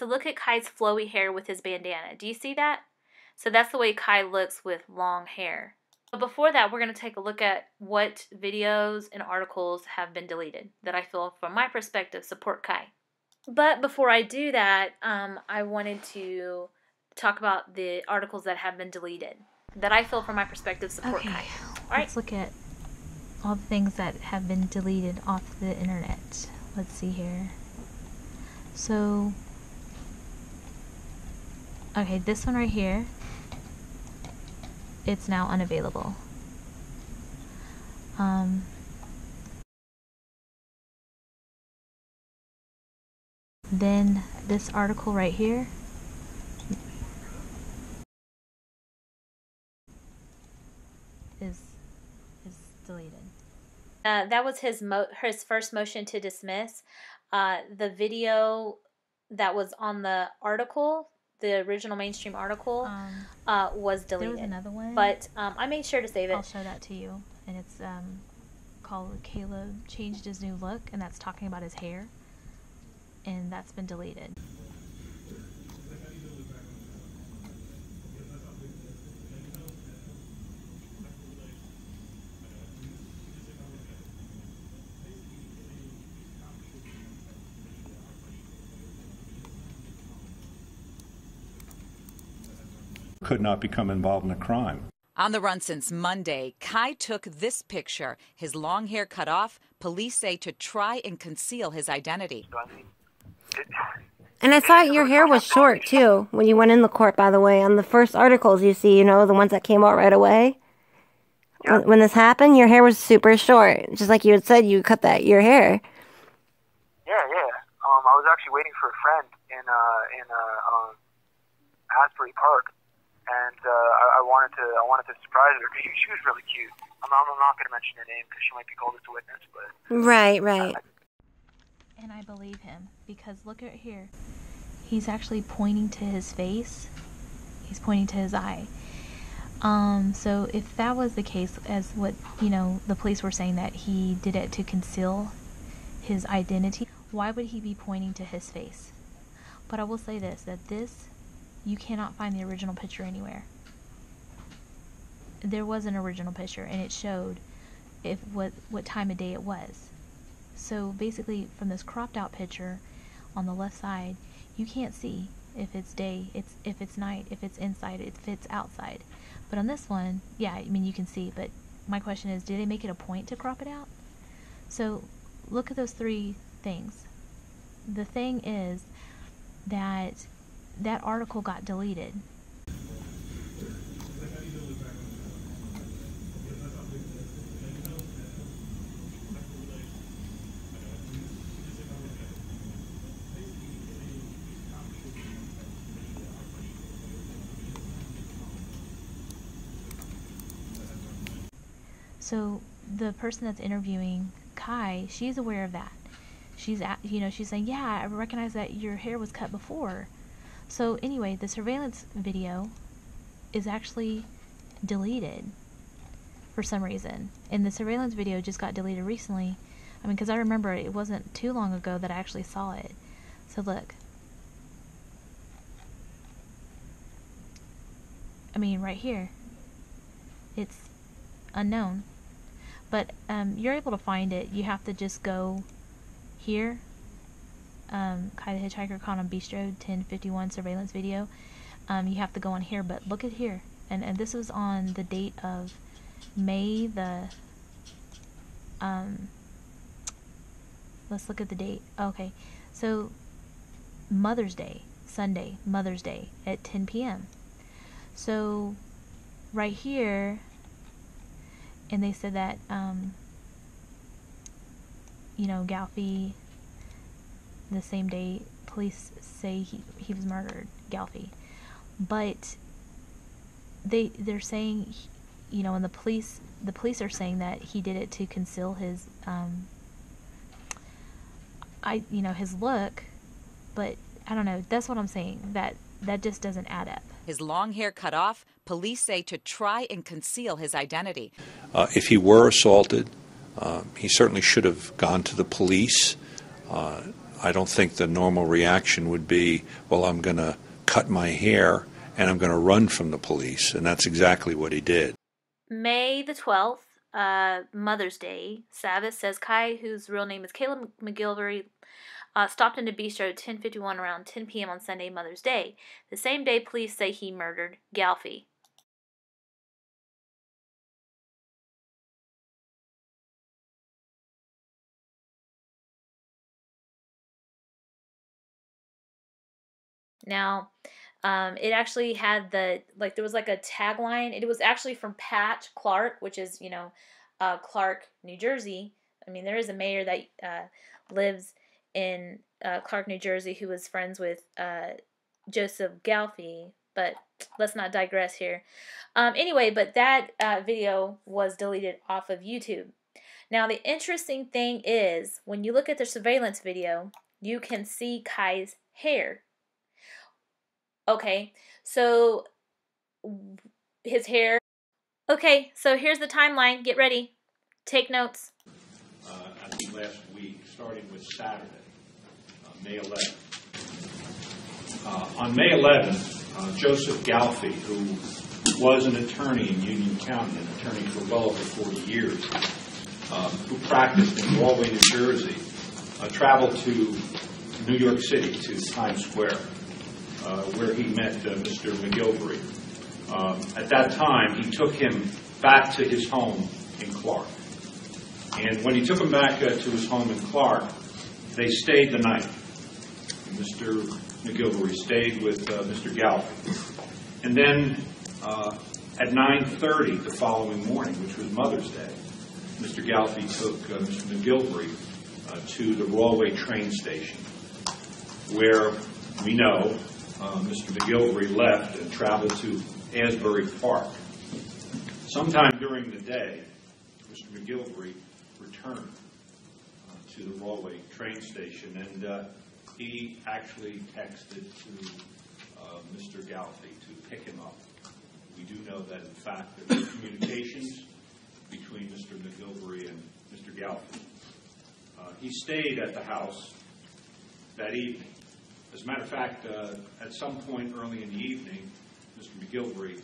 so look at Kai's flowy hair with his bandana. Do you see that? So that's the way Kai looks with long hair. But before that, we're going to take a look at what videos and articles have been deleted that I feel, from my perspective, support Kai. But before I do that, I wanted to talk about the articles that have been deleted that I feel, from my perspective, support Kai. All right. Let's look at all the things that have been deleted off the internet. Let's see here. So, okay, this one right here, it's now unavailable. Then this article right here is deleted. That was his first motion to dismiss. The video that was on the article, the original mainstream article, was deleted. There was another one, but I made sure to save it. I'll show that to you, and it's called "Caleb Changed His New Look," and that's talking about his hair, and that's been deleted. Could not become involved in a crime. On the run since Monday, Kai took this picture. His long hair cut off, police say to try and conceal his identity. And I thought your hair was short, too, when you went in the court, by the way. On the first articles you see, you know, the ones that came out right away. Yeah. When this happened, your hair was super short. Just like you had said, you cut your hair. Yeah. I was actually waiting for a friend in Asbury Park. And I wanted to surprise her. She was really cute. I'm not going to mention her name because she might be called as a witness. But right. And I believe him because look at here. He's actually pointing to his face. He's pointing to his eye. So if that was the case, as what the police were saying, that he did it to conceal his identity, why would he be pointing to his face? But I will say this: that you cannot find the original picture anywhere. There was an original picture, and it showed what time of day it was. So basically, from this cropped out picture on the left side, you can't see if it's day, if it's night, if it's inside, if it's outside. But on this one, yeah, I mean you can see. But my question is, did they make it a point to crop it out? So look at those three things. The thing is that article got deleted. So the person that's interviewing Kai, she's aware of that. She's saying, yeah, I recognize that your hair was cut before. So anyway, the surveillance video is actually deleted for some reason. And the surveillance video just got deleted recently. I mean, because I remember it wasn't too long ago that I actually saw it. So look. I mean, right here. It's unknown. But you're able to find it. You have to just go here. Kai the Hitchhiker caught on Bistro 1051 surveillance video. You have to go on here, but look at here, and this was on the date of May the let's look at the date. Okay, so Mother's Day, Sunday, Mother's Day at 10 p.m. So right here, and they said that Galfy, the same day, police say he was murdered, Galfy. But they're saying, and the police are saying that he did it to conceal his his look. But I don't know, that's what I'm saying, that just doesn't add up. His long hair cut off, police say to try and conceal his identity. If he were assaulted, he certainly should have gone to the police. I don't think the normal reaction would be, well, I'm going to cut my hair and I'm going to run from the police. And that's exactly what he did. May the 12th, Mother's Day, Savas says Kai, whose real name is Caleb McGillvary, stopped into Bistro 1051 around 10 p.m. on Sunday, Mother's Day. The same day, police say he murdered Galfie. Now, it actually had there was like a tagline. It was actually from Pat Clark, which is, Clark, New Jersey. I mean, there is a mayor that lives in Clark, New Jersey, who was friends with Joseph Galfie, but let's not digress here. Anyway, but that video was deleted off of YouTube. Now, the interesting thing is, when you look at the surveillance video, you can see Kai's hair. Okay, so his hair. Okay, so here's the timeline. Get ready. Take notes. I think last week, starting with Saturday, May 11th. On May 11th, Joseph Galfie, who was an attorney in Union County, an attorney for well over 40 years, who practiced in Galway, New Jersey, traveled to New York City, to Times Square, where he met Mr. McGillvary. At that time, he took him back to his home in Clark. And when he took him back to his home in Clark, they stayed the night. Mr. McGillvary stayed with Mr. Galfie. And then at 9:30 the following morning, which was Mother's Day, Mr. Galfie took Mr. McGillvary to the Galway train station, where we know Mr. McGillvary left and traveled to Asbury Park. Sometime during the day, Mr. McGillvary returned to the Galway train station, and he actually texted to Mr. Galfie to pick him up. We do know that, in fact, there were communications between Mr. McGillvary and Mr. Galfie. He stayed at the house that evening. As a matter of fact, at some point early in the evening, Mr. McGillvary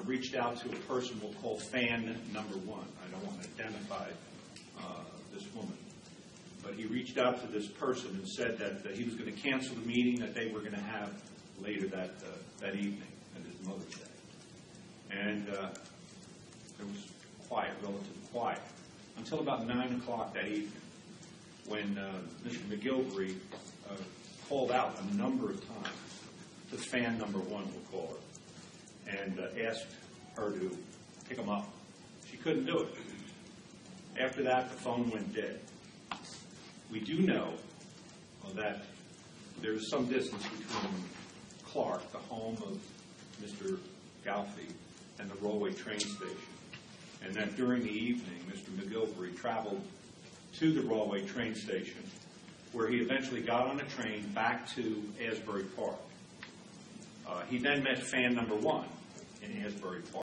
reached out to a person we'll call fan number 1. I don't want to identify this woman. But he reached out to this person and said that he was going to cancel the meeting that they were going to have later that evening, at his Mother's Day. And it was quiet, relatively quiet, until about 9 o'clock that evening, when Mr. McGillvary called out a number of times to fan number 1, we'll call her, and asked her to pick him up. She couldn't do it. After that, the phone went dead. We do know that there's some distance between Clark, the home of Mr. Galfie, and the Galway train station, and that during the evening, Mr. McGillvary traveled to the Galway train station, where he eventually got on a train back to Asbury Park. He then met fan number 1 in Asbury Park.